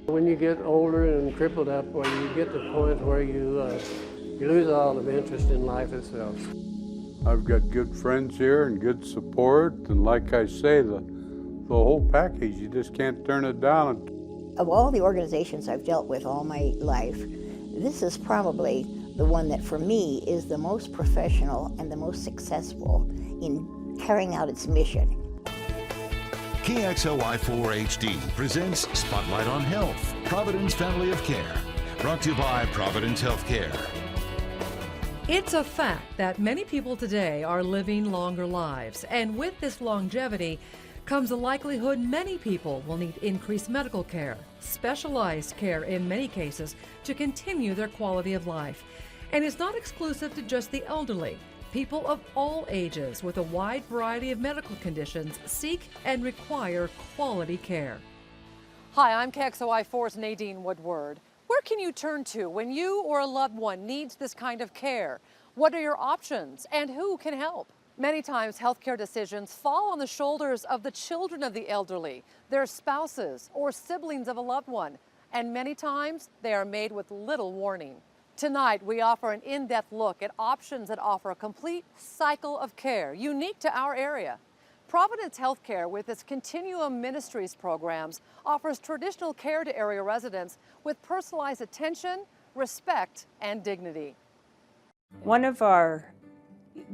When you get older and crippled up, where you get to the point where you lose all of interest in life itself. I've got good friends here and good support, and like I say, the whole package, you just can't turn it down. Of all the organizations I've dealt with all my life, this is probably the one that for me is the most professional and the most successful in carrying out its mission. KXLY4HD presents Spotlight on Health, Providence Family of Care, brought to you by Providence Healthcare. It's a fact that many people today are living longer lives, and with this longevity comes the likelihood many people will need increased medical care, specialized care in many cases, to continue their quality of life. And it's not exclusive to just the elderly. People of all ages with a wide variety of medical conditions seek and require quality care. Hi, I'm KXLY4's Nadine Woodward. Where can you turn to when you or a loved one needs this kind of care? What are your options and who can help? Many times healthcare decisions fall on the shoulders of the children of the elderly, their spouses or siblings of a loved one, and many times they are made with little warning. Tonight, we offer an in-depth look at options that offer a complete cycle of care unique to our area. Providence Healthcare, with its Continuum Ministries programs, offers traditional care to area residents with personalized attention, respect, and dignity. One of our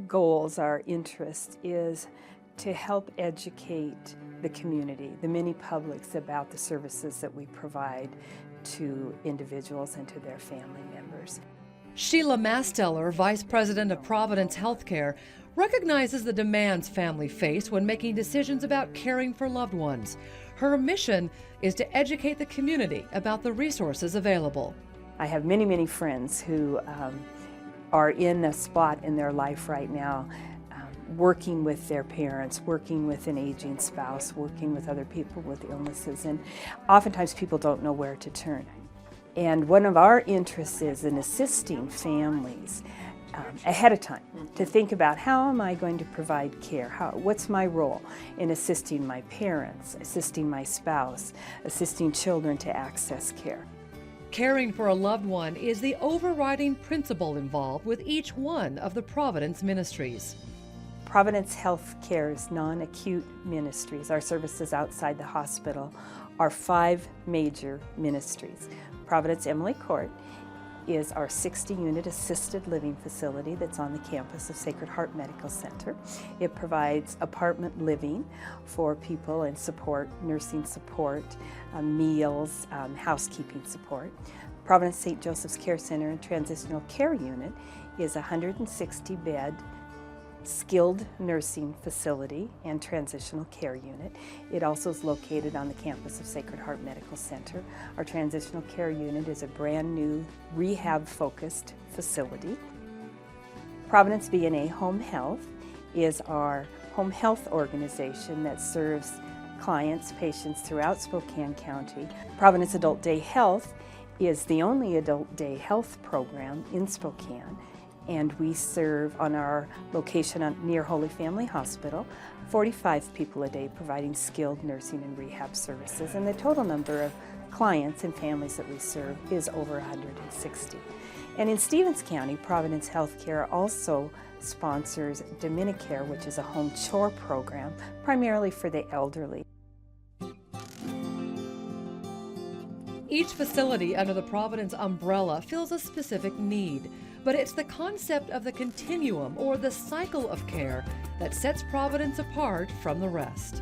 goals, our interest, is to help educate the community, the many publics, about the services that we provide to individuals and to their family members. Sheila Masteller, Vice President of Providence Healthcare, recognizes the demands families face when making decisions about caring for loved ones. Her mission is to educate the community about the resources available. I have many, many friends who are in a spot in their life right now, working with their parents, working with an aging spouse, working with other people with illnesses, and oftentimes people don't know where to turn. And one of our interests is in assisting families ahead of time to think about, how am I going to provide care? What's my role in assisting my parents, assisting my spouse, assisting children to access care? Caring for a loved one is the overriding principle involved with each one of the Providence ministries. Providence Healthcare's non-acute ministries, our services outside the hospital, are 5 major ministries. Providence Emily Court is our 60-unit assisted living facility that's on the campus of Sacred Heart Medical Center. It provides apartment living for people and support, nursing support, meals, housekeeping support. Providence St. Joseph's Care Center and Transitional Care Unit is a 160-bed skilled nursing facility and transitional care unit. It also is located on the campus of Sacred Heart Medical Center. Our transitional care unit is a brand new rehab-focused facility. Providence BNA Home Health is our home health organization that serves clients, patients throughout Spokane County. Providence Adult Day Health is the only adult day health program in Spokane, and we serve on our location near Holy Family Hospital 45 people a day, providing skilled nursing and rehab services, and the total number of clients and families that we serve is over 160. And in Stevens County, Providence Healthcare also sponsors Dominicare, which is a home chore program primarily for the elderly. Each facility under the Providence umbrella fills a specific need, but it's the concept of the continuum or the cycle of care that sets Providence apart from the rest.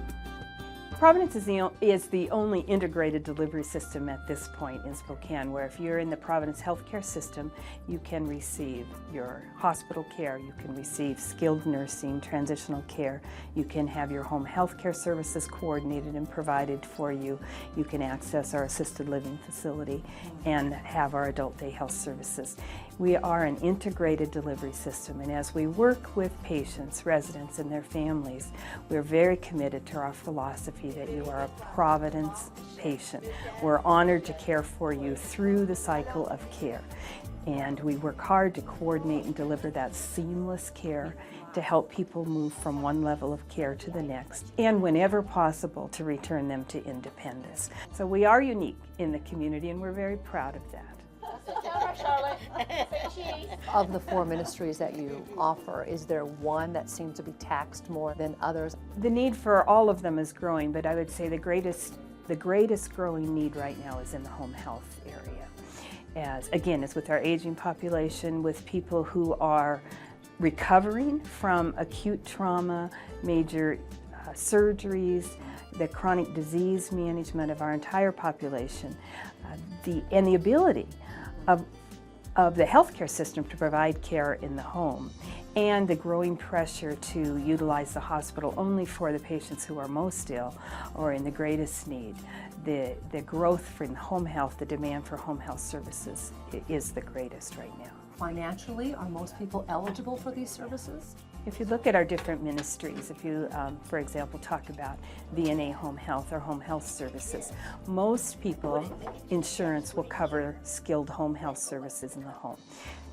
Providence is the only integrated delivery system at this point in Spokane, where if you're in the Providence healthcare system, you can receive your hospital care, you can receive skilled nursing, transitional care, you can have your home health care services coordinated and provided for you, you can access our assisted living facility and have our adult day health services. We are an integrated delivery system, and as we work with patients, residents, and their families, we're very committed to our philosophy that you are a Providence patient. We're honored to care for you through the cycle of care. And we work hard to coordinate and deliver that seamless care to help people move from one level of care to the next, and whenever possible, to return them to independence. So we are unique in the community, and we're very proud of that. Of the 4 ministries that you offer, is there one that seems to be taxed more than others? The need for all of them is growing, but I would say the greatest growing need right now is in the home health area. As again, as with our aging population, with people who are recovering from acute trauma, major surgeries, the chronic disease management of our entire population, and the ability of the healthcare system to provide care in the home, and the growing pressure to utilize the hospital only for the patients who are most ill or in the greatest need. The growth for home health, the demand for home health services is the greatest right now. Financially, are most people eligible for these services? If you look at our different ministries, if you, for example, talk about VNA Home Health or home health services, most people, insurance will cover skilled home health services in the home.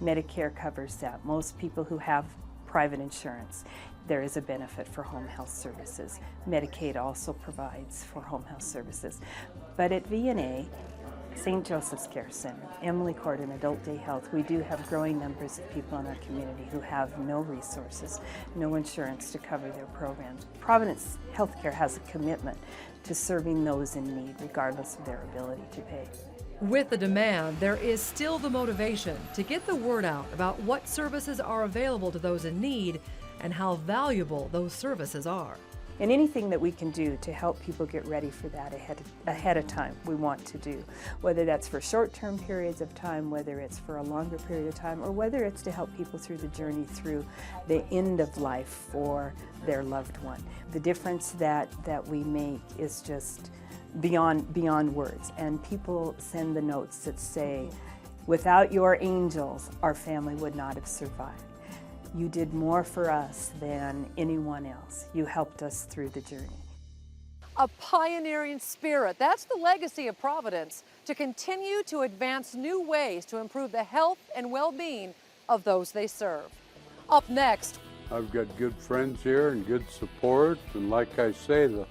Medicare covers that. Most people who have private insurance, there is a benefit for home health services. Medicaid also provides for home health services. But at VNA, St. Joseph's Care Center, Emily Court, and Adult Day Health, we do have growing numbers of people in our community who have no resources, no insurance to cover their programs. Providence Healthcare has a commitment to serving those in need, regardless of their ability to pay. With the demand, there is still the motivation to get the word out about what services are available to those in need and how valuable those services are. And anything that we can do to help people get ready for that ahead of time, we want to do. Whether that's for short-term periods of time, whether it's for a longer period of time, or whether it's to help people through the journey through the end of life for their loved one. The difference that we make is just beyond words. And people send the notes that say, without your angels, our family would not have survived. You did more for us than anyone else. You helped us through the journey. A pioneering spirit. That's the legacy of Providence, to continue to advance new ways to improve the health and well-being of those they serve. Up next, I've got good friends here and good support, and like I say, the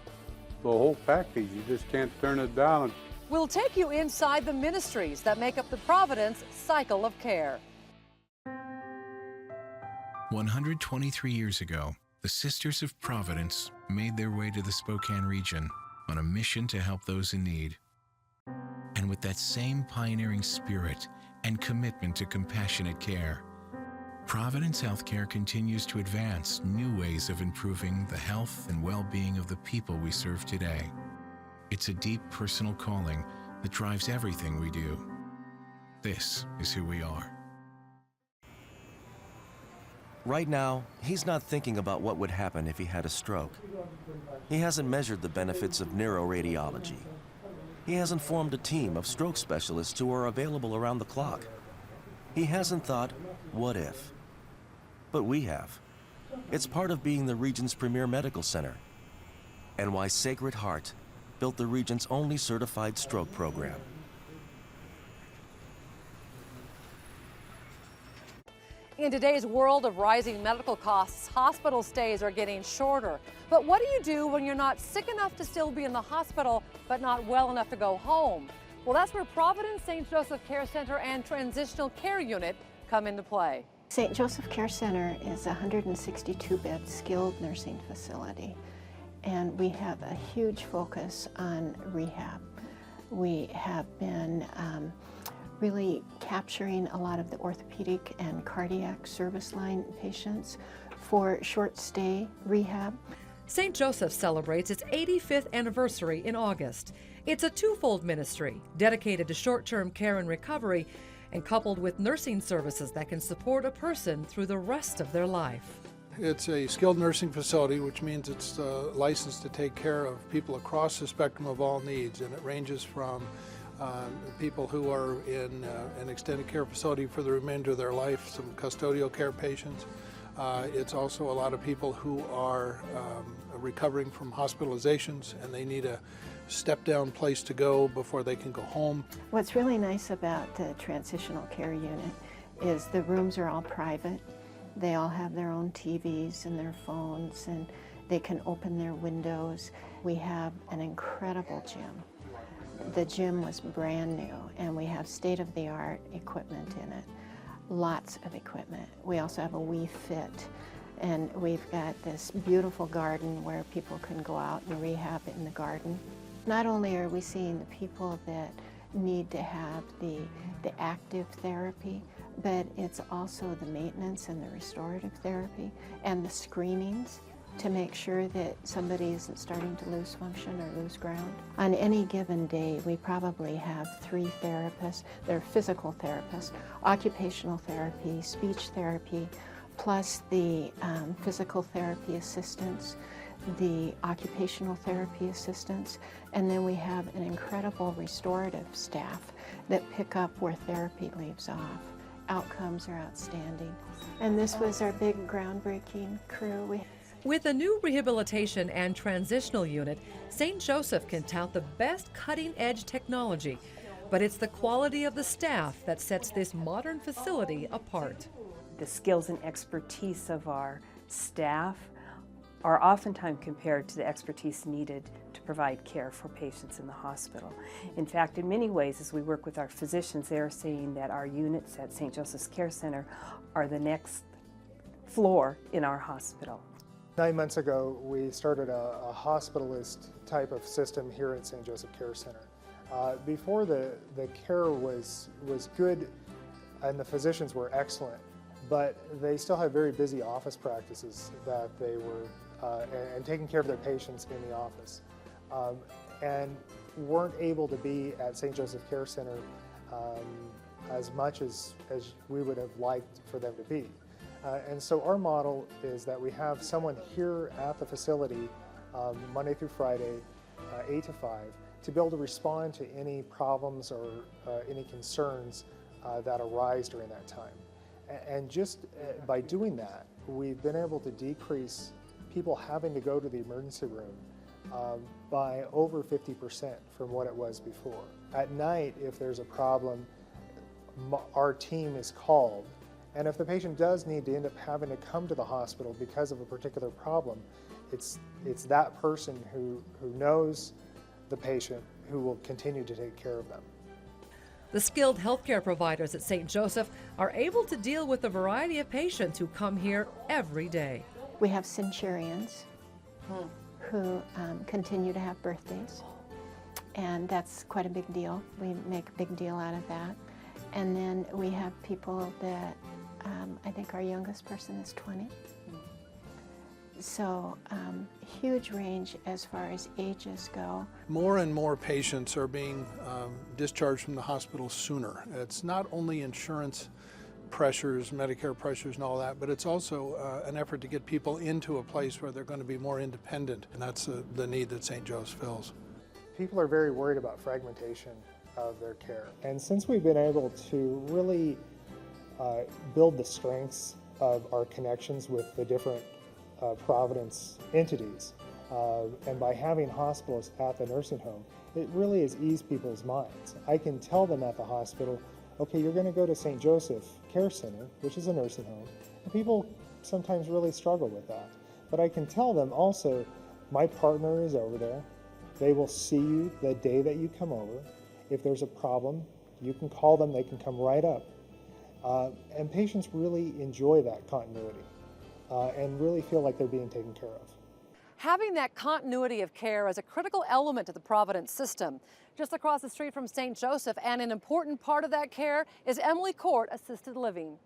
whole package, you just can't turn it down. we'll take you inside the ministries that make up the Providence cycle of care. 123 years ago, the Sisters of Providence made their way to the Spokane region on a mission to help those in need. And with that same pioneering spirit and commitment to compassionate care, Providence Healthcare continues to advance new ways of improving the health and well-being of the people we serve today. It's a deep personal calling that drives everything we do. This is who we are. Right now, he's not thinking about what would happen if he had a stroke. He hasn't measured the benefits of neuroradiology. He hasn't formed a team of stroke specialists who are available around the clock. He hasn't thought, what if? But we have. It's part of being the region's premier medical center, and why Sacred Heart built the region's only certified stroke program. In today's world of rising medical costs, hospital stays are getting shorter. But what do you do when you're not sick enough to still be in the hospital, but not well enough to go home? Well, that's where Providence St. Joseph Care Center and Transitional Care Unit come into play. St. Joseph Care Center is a 162-bed skilled nursing facility, and we have a huge focus on rehab. We have been really capturing a lot of the orthopedic and cardiac service line patients for short stay rehab. St. Joseph celebrates its 85th anniversary in August. It's a twofold ministry dedicated to short-term care and recovery, and coupled with nursing services that can support a person through the rest of their life. It's a skilled nursing facility, which means it's licensed to take care of people across the spectrum of all needs, and it ranges from people who are in an extended care facility for the remainder of their life, some custodial care patients. It's also a lot of people who are recovering from hospitalizations, and they need a step-down place to go before they can go home. What's really nice about the Transitional Care Unit is the rooms are all private. They all have their own TVs and their phones, and they can open their windows. We have an incredible gym. The gym was brand new, and we have state-of-the-art equipment in it. Lots of equipment. We also have a Wii Fit, and we've got this beautiful garden where people can go out and rehab in the garden. Not only are we seeing the people that need to have the active therapy, but it's also the maintenance and the restorative therapy and the screenings to make sure that somebody isn't starting to lose function or lose ground. On any given day, we probably have 3 therapists. They're physical therapists, occupational therapy, speech therapy, plus the physical therapy assistants, the occupational therapy assistants, and then we have an incredible restorative staff that pick up where therapy leaves off. Outcomes are outstanding. And this was our big groundbreaking crew. With a new rehabilitation and transitional unit, St. Joseph can tout the best cutting-edge technology, but it's the quality of the staff that sets this modern facility apart. The skills and expertise of our staff are oftentimes compared to the expertise needed to provide care for patients in the hospital. In fact, in many ways, as we work with our physicians, they are saying that our units at St. Joseph's Care Center are the next floor in our hospital. 9 months ago, we started a hospitalist type of system here at St. Joseph Care Center. Before the care was good and the physicians were excellent, but they still had very busy office practices that they were and taking care of their patients in the office, and weren't able to be at St. Joseph Care Center as much as we would have liked for them to be. And so our model is that we have someone here at the facility Monday through Friday, 8 to 5, to be able to respond to any problems or any concerns that arise during that time. And just by doing that, we've been able to decrease people having to go to the emergency room by over 50% from what it was before. At night, if there's a problem, our team is called. And if the patient does need to end up having to come to the hospital because of a particular problem, it's that person who knows the patient who will continue to take care of them. The skilled healthcare providers at St. Joseph are able to deal with a variety of patients who come here every day. We have centurions who continue to have birthdays, and that's quite a big deal. We make a big deal out of that. And then we have people that I think our youngest person is 20. So huge range as far as ages go. More and more patients are being discharged from the hospital sooner. It's not only insurance pressures, Medicare pressures and all that, but it's also an effort to get people into a place where they're going to be more independent, and that's the need that St. Joe's fills. People are very worried about fragmentation of their care. And since we've been able to really build the strengths of our connections with the different Providence entities, and by having hospitalists at the nursing home, it really has eased people's minds. I can tell them at the hospital, okay, you're going to go to St. Joseph Care Center, which is a nursing home, and people sometimes really struggle with that. But I can tell them also, my partner is over there. They will see you the day that you come over. If there's a problem, you can call them, they can come right up. And patients really enjoy that continuity and really feel like they're being taken care of. Having that continuity of care is a critical element to the Providence system. Just across the street from St. Joseph, and an important part of that care is Emily Court Assisted Living.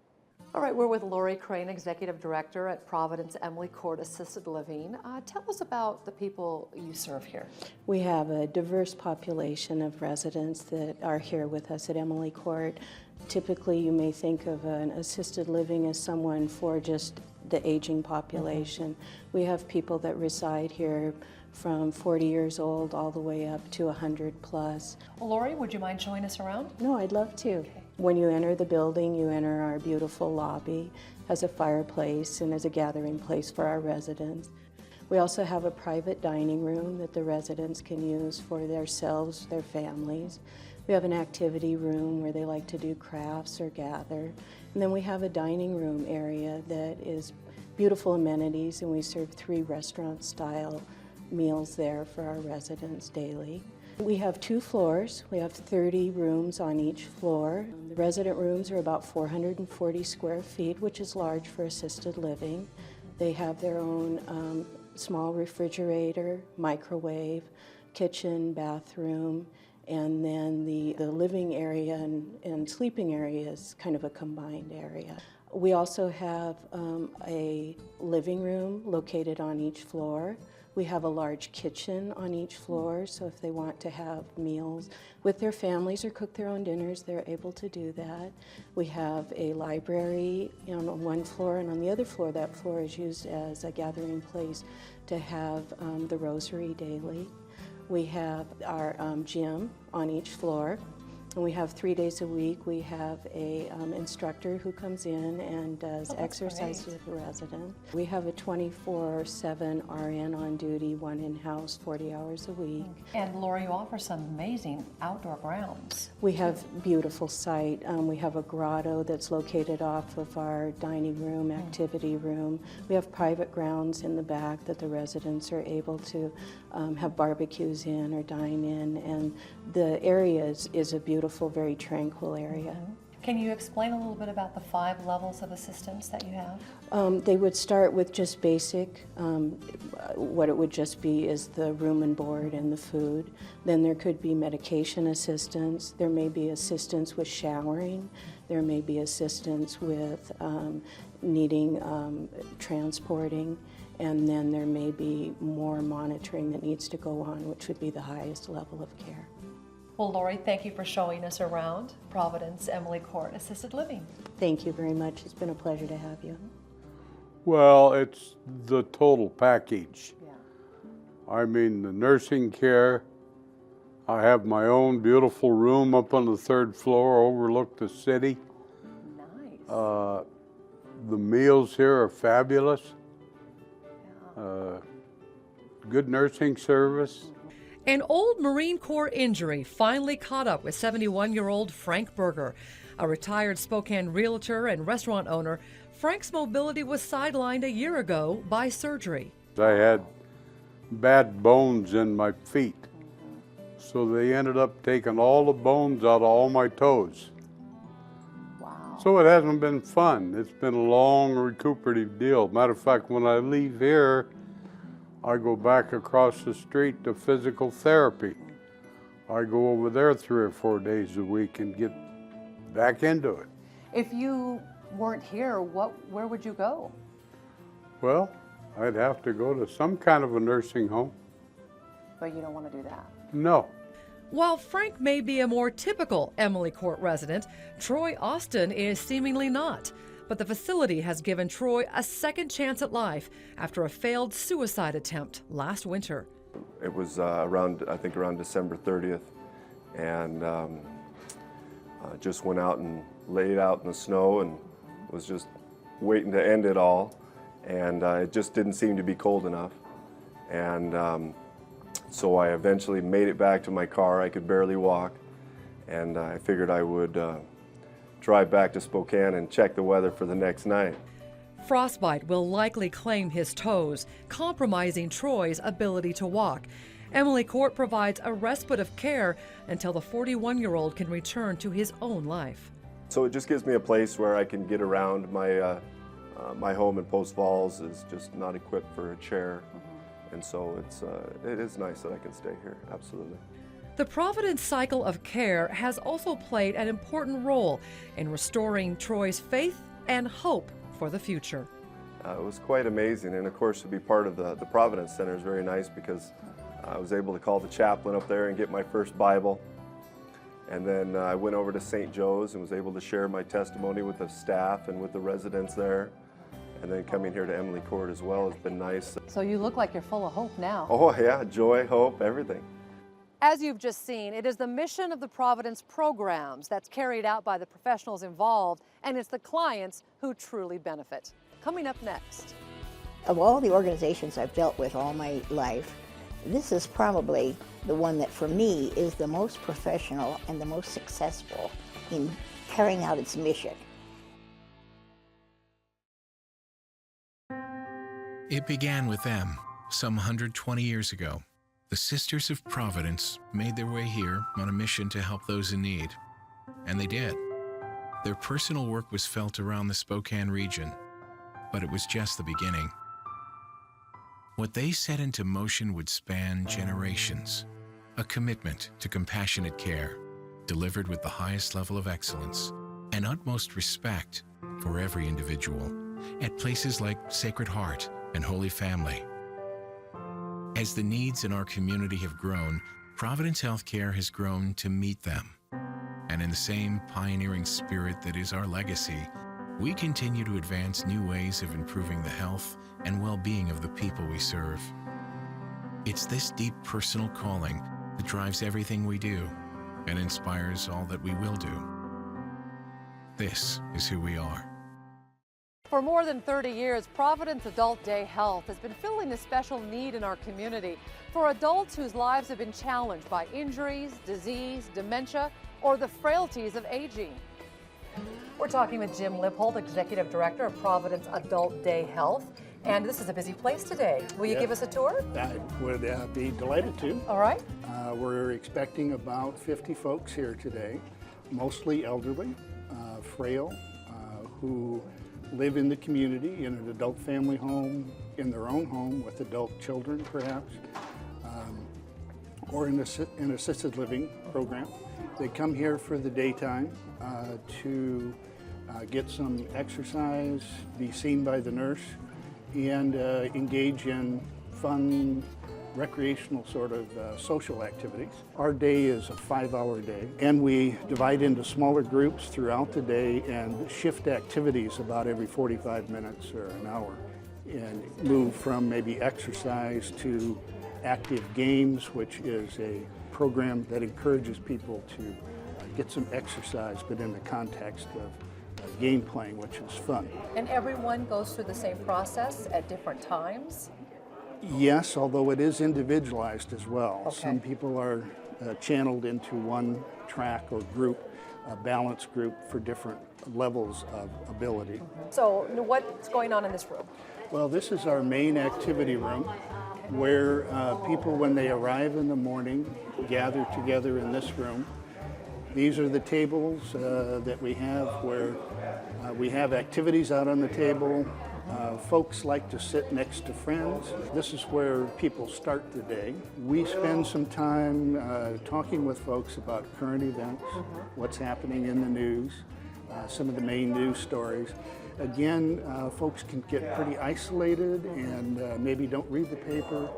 All right, we're with Lori Crane, Executive Director at Providence Emily Court Assisted Living. Tell us about the people you serve here. We have a diverse population of residents that are here with us at Emily Court. Typically, you may think of an assisted living as someone for just the aging population. We have people that reside here from 40 years old all the way up to 100 plus. Well, Lori, would you mind showing us around? No, I'd love to. Okay. When you enter the building, you enter our beautiful lobby, has a fireplace and is a gathering place for our residents. We also have a private dining room that the residents can use for themselves, their families. We have an activity room where they like to do crafts or gather. And then we have a dining room area that is beautiful amenities, and we serve 3 restaurant-style meals there for our residents daily. We have 2 floors. We have 30 rooms on each floor. The resident rooms are about 440 square feet, which is large for assisted living. They have their own small refrigerator, microwave, kitchen, bathroom, and then the living area and sleeping area is kind of a combined area. We also have a living room located on each floor. We have a large kitchen on each floor, so if they want to have meals with their families or cook their own dinners, they're able to do that. We have a library on one floor, and on the other floor, that floor is used as a gathering place to have the rosary daily. We have our gym on each floor, and we have 3 days a week. We have a instructor who comes in and does exercise with the resident. We have a 24/7 RN on duty, 1 in-house, 40 hours a week. And Laura, you offer some amazing outdoor grounds. We have beautiful site. We have a grotto that's located off of our dining room, activity room. We have private grounds in the back that the residents are able to have barbecues in or dine in, and the area is a beautiful, very tranquil area. Can you explain a little bit about the 5 levels of assistance that you have? They would start with just basic. What it would just be is the room and board and the food. Then there could be medication assistance. There may be assistance with showering. There may be assistance with needing transporting. And then there may be more monitoring that needs to go on, which would be the highest level of care. Well, Lori, thank you for showing us around Providence Emily Court Assisted Living. Thank you very much. It's been a pleasure to have you. Well, it's the total package. I mean, the nursing care. I have my own beautiful room up on the 3rd floor, overlook the city. Nice. The meals here are fabulous. Good nursing service. An old Marine Corps injury finally caught up with 71-year-old Frank Berger. A retired Spokane realtor and restaurant owner, Frank's mobility was sidelined a year ago by surgery. I had bad bones in my feet, so they ended up taking all the bones out of all my toes. Wow. So it hasn't been fun. It's been a long recuperative deal. Matter of fact, when I leave here, I go back across the street to physical therapy. I go over there 3 or 4 days a week and get back into it. If you weren't here, where would you go? Well, I'd have to go to some kind of a nursing home. But you don't want to do that. No. While Frank may be a more typical Emily Court resident, Troy Austin is seemingly not. But the facility has given Troy a second chance at life after a failed suicide attempt last winter. It was around December 30th, and just went out and laid out in the snow and was just waiting to end it all, and it just didn't seem to be cold enough. And so I eventually made it back to my car. I could barely walk, and I figured I would drive back to Spokane and check the weather for the next night. Frostbite will likely claim his toes, compromising Troy's ability to walk. Emily Court provides a respite of care until the 41-year-old can return to his own life. So it just gives me a place where I can get around. My home in Post Falls is just not equipped for a chair, and so it is nice that I can stay here, absolutely. The Providence cycle of care has also played an important role in restoring Troy's faith and hope for the future. It was quite amazing, and of course to be part of the Providence Center is very nice because I was able to call the chaplain up there and get my first Bible. And then I went over to St. Joe's and was able to share my testimony with the staff and with the residents there. And then coming here to Emily Court as well has been nice. So you look like you're full of hope now. Oh yeah, joy, hope, everything. As you've just seen, it is the mission of the Providence programs that's carried out by the professionals involved, and it's the clients who truly benefit. Coming up next. Of all the organizations I've dealt with all my life, this is probably the one that for me is the most professional and the most successful in carrying out its mission. It began with them some 120 years ago. The Sisters of Providence made their way here on a mission to help those in need. And they did. Their personal work was felt around the Spokane region, but it was just the beginning. What they set into motion would span generations, a commitment to compassionate care, delivered with the highest level of excellence and utmost respect for every individual at places like Sacred Heart and Holy Family. As the needs in our community have grown, Providence Healthcare has grown to meet them. And in the same pioneering spirit that is our legacy, we continue to advance new ways of improving the health and well-being of the people we serve. It's this deep personal calling that drives everything we do and inspires all that we will do. This is who we are. For more than 30 years, Providence Adult Day Health has been filling a special need in our community for adults whose lives have been challenged by injuries, disease, dementia, or the frailties of aging. We're talking with Jim Lippold, Executive Director of Providence Adult Day Health. And this is a busy place today. Will you give us a tour? I would be delighted to. All right. We're expecting about 50 folks here today, mostly elderly, frail, who live in the community in an adult family home, in their own home with adult children perhaps, or in an assisted living program. They come here for the daytime to get some exercise, be seen by the nurse, and engage in fun, recreational sort of social activities. Our day is a 5-hour day, and we divide into smaller groups throughout the day and shift activities about every 45 minutes or an hour, and move from maybe exercise to active games, which is a program that encourages people to get some exercise, but in the context of game playing, which is fun. And everyone goes through the same process at different times? Yes, although it is individualized as well. Okay. Some people are channeled into one track or group, a balance group for different levels of ability. So what's going on in this room? Well, this is our main activity room where people, when they arrive in the morning, gather together in this room. These are the tables that we have where we have activities out on the table. Folks like to sit next to friends. This is where people start the day. We spend some time talking with folks about current events, what's happening in the news, some of the main news stories. Again, folks can get pretty isolated and maybe don't read the paper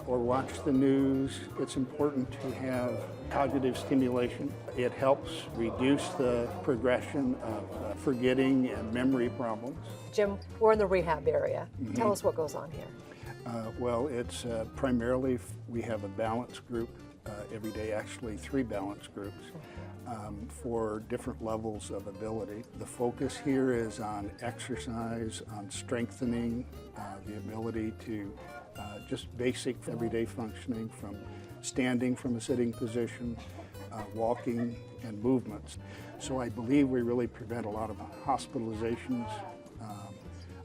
or watch the news. It's important to have cognitive stimulation. It helps reduce the progression of forgetting and memory problems. Jim, we're in the rehab area. Tell us what goes on here. Well, it's primarily, we have a balance group every day, actually 3 balance groups for different levels of ability. The focus here is on exercise, on strengthening the ability to just basic everyday functioning, from standing from a sitting position, walking, and movements. So I believe we really prevent a lot of hospitalizations,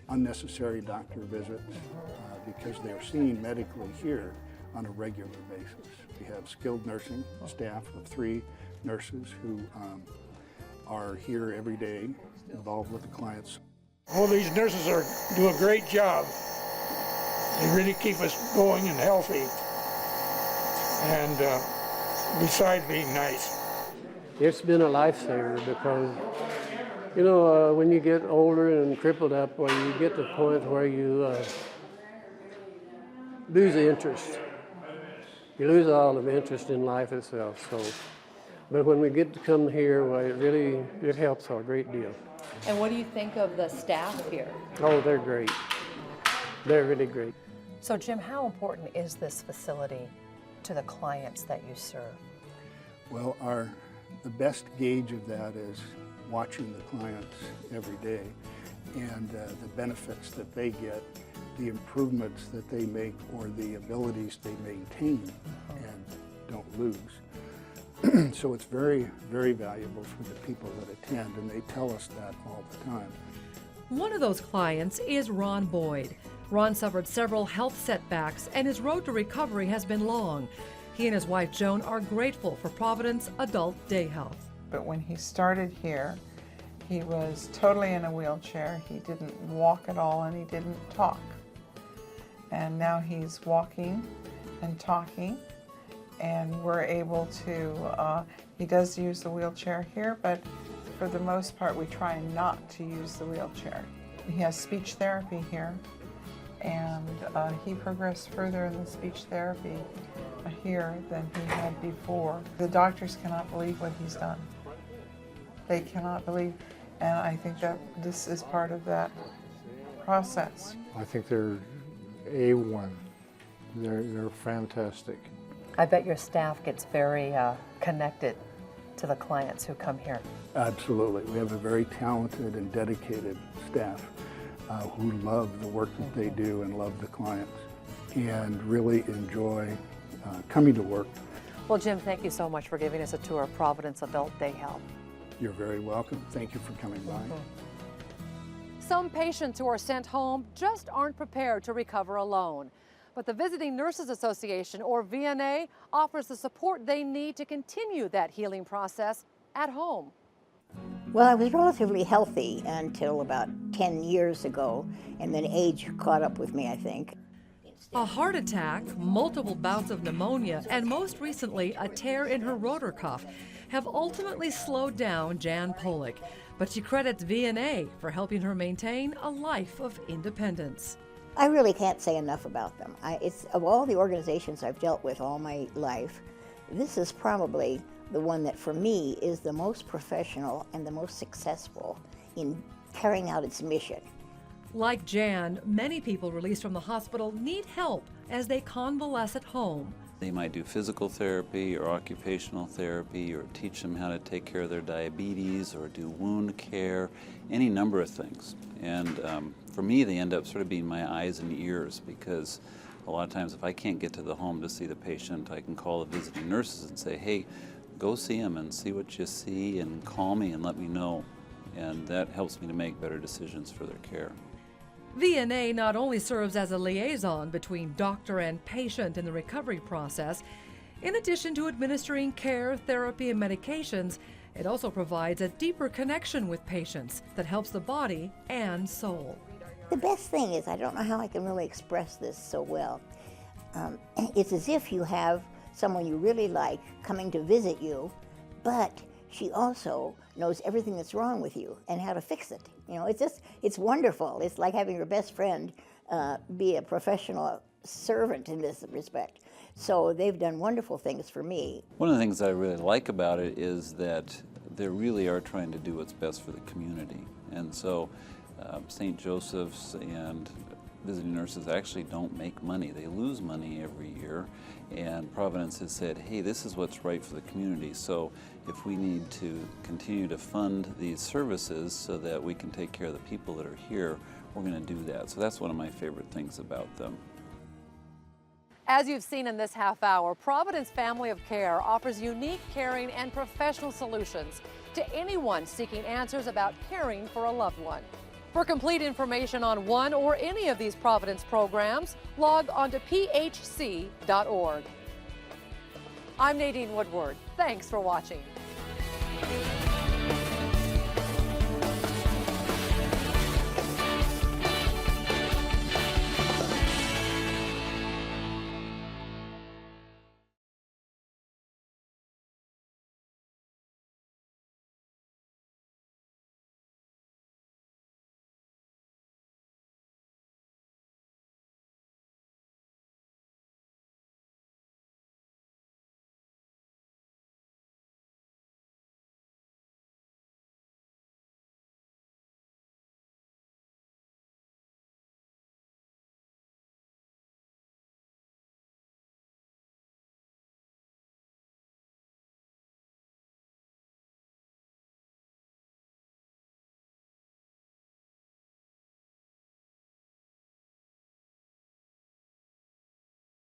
unnecessary doctor visits, because they are seen medically here on a regular basis. We have skilled nursing staff of 3 nurses who are here every day, involved with the clients. Well, these nurses do a great job. They really keep us going and healthy, and besides being nice. It's been a lifesaver because, you know, when you get older and crippled up, well, you get to the point where you lose the interest. You lose all of interest in life itself. So, but when we get to come here, well, it helps a great deal. And what do you think of the staff here? Oh, they're great. They're really great. So Jim, how important is this facility to the clients that you serve? Well, the best gauge of that is watching the clients every day and the benefits that they get the improvements that they make or the abilities they maintain and don't lose. So it's very, very valuable for the people that attend, and they tell us that all the time. One of those clients is Ron Boyd. Ron suffered several health setbacks, and his road to recovery has been long. He and his wife Joan are grateful for Providence Adult Day Health. But when he started here, he was totally in a wheelchair. He didn't walk at all, and he didn't talk. And now he's walking and talking, and we're able to, he does use the wheelchair here, but for the most part we try not to use the wheelchair. He has speech therapy here, and he progressed further in the speech therapy here than he had before. The doctors cannot believe what he's done. They cannot believe, and I think that this is part of that process. I think they're A1. They're fantastic. I bet your staff gets very connected to the clients who come here. Absolutely. We have a very talented and dedicated staff who love the work that they do and love the clients and really enjoy coming to work. Well, Jim, thank you so much for giving us a tour of Providence Adult Day Health. You're very welcome. Thank you for coming by. Some patients who are sent home just aren't prepared to recover alone. But the Visiting Nurses Association, or VNA, offers the support they need to continue that healing process at home. Well, I was relatively healthy until about 10 years ago, and then age caught up with me, I think. A heart attack, multiple bouts of pneumonia, and most recently a tear in her rotor cuff have ultimately slowed down Jan Polick, but she credits VNA for helping her maintain a life of independence. I really can't say enough about them. It's of all the organizations I've dealt with all my life, this is probably the one that for me is the most professional and the most successful in carrying out its mission. Like Jan, many people released from the hospital need help as they convalesce at home. They might do physical therapy or occupational therapy or teach them how to take care of their diabetes or do wound care, any number of things. And for me, they end up sort of being my eyes and ears, because a lot of times if I can't get to the home to see the patient, I can call the visiting nurses and say, hey, go see them and see what you see and call me and let me know. And that helps me to make better decisions for their care. VNA not only serves as a liaison between doctor and patient in the recovery process, in addition to administering care, therapy, and medications, it also provides a deeper connection with patients that helps the body and soul. The best thing is, I don't know how I can really express this so well. It's as if you have someone you really like coming to visit you, but she also knows everything that's wrong with you and how to fix it. You know, it's wonderful. It's like having your best friend be a professional servant in this respect. So they've done wonderful things for me. One of the things I really like about it is that they really are trying to do what's best for the community. And so St. Joseph's and visiting nurses actually don't make money. They lose money every year. And Providence has said, hey, this is what's right for the community. So if we need to continue to fund these services so that we can take care of the people that are here, we're going to do that. So that's one of my favorite things about them. As you've seen in this half hour, Providence Family of Care offers unique, caring, and professional solutions to anyone seeking answers about caring for a loved one. For complete information on one or any of these Providence programs, log on to kxly-classics.org. I'm Nadine Woodward. Thanks for watching.